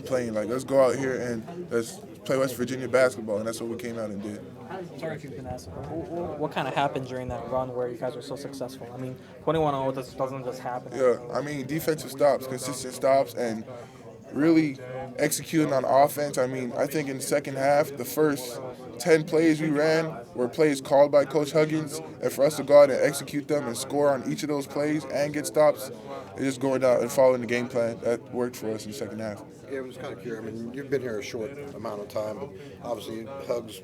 playing. Like, let's go out here and let's play West Virginia basketball, and that's what we came out and did. Sorry if you've been asked. What kind of happened during that run where you guys were so successful? I mean, 21-0 doesn't just happen. Yeah, I mean, defensive stops, consistent stops, and really executing on offense. I mean, I think in the second half, the first 10 plays we ran were plays called by Coach Huggins, and for us to go out and execute them and score on each of those plays and get stops, and just going out and following the game plan, that worked for us in the second half. Yeah, I was kind of curious. I mean, you've been here a short amount of time, but obviously Hugs,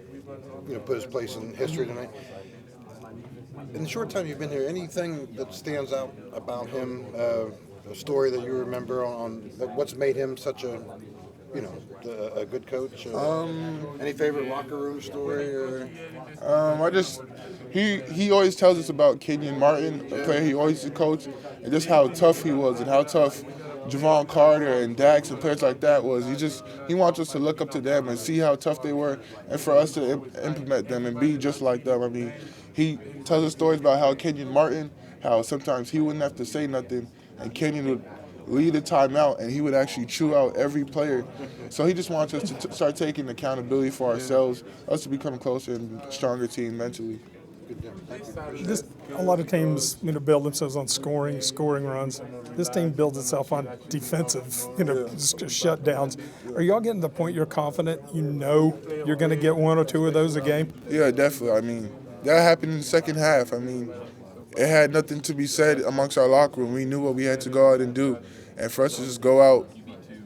put his place in history tonight. In the short time you've been here, anything that stands out about him, a story that you remember on what's made him such a good coach? Any favorite locker room story? Or? He always tells us about Kenyon Martin, a player he always used to coach, and just how tough he was and how tough Javon Carter and Dax and players like that was. He wants us to look up to them and see how tough they were, and for us to implement them and be just like them. I mean, he tells us stories about how Kenyon Martin, how sometimes he wouldn't have to say nothing, and Kenyon would lead a timeout, and he would actually chew out every player. So he just wants us to start taking accountability for ourselves, us to become closer and stronger team mentally. A lot of teams, build themselves on scoring runs. This team builds itself on defensive, just shutdowns. Are y'all getting to the point you're confident you're going to get one or two of those a game? Yeah, definitely. I mean, that happened in the second half. I mean, it had nothing to be said amongst our locker room. We knew what we had to go out and do. And for us to just go out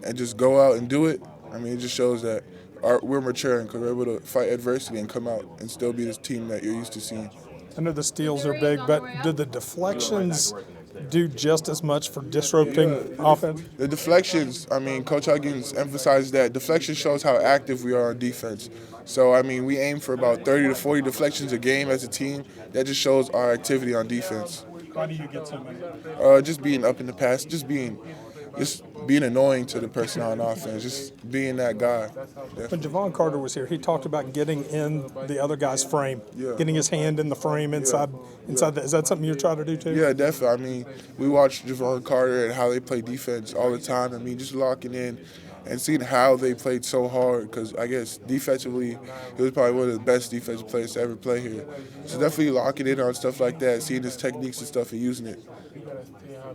and do it, I mean, it just shows that we're maturing because we're able to fight adversity and come out and still be this team that you're used to seeing. I know the steals are big, but do the deflections do just as much for disrupting offense? The deflections, I mean, Coach Huggins emphasized that deflection shows how active we are on defense. So, I mean, we aim for about 30 to 40 deflections a game as a team. That just shows our activity on defense. Why do you get so many? Just being up in the pass, just being annoying to the person on offense, just being that guy. Definitely. When Javon Carter was here, he talked about getting in the other guy's frame, getting his hand in the frame inside. That. Is that something you're trying to do too? Yeah, definitely. I mean, we watch Javon Carter and how they play defense all the time. I mean, just locking in and seeing how they played so hard, because I guess defensively, he was probably one of the best defensive players to ever play here. So definitely locking in on stuff like that, seeing his techniques and stuff and using it.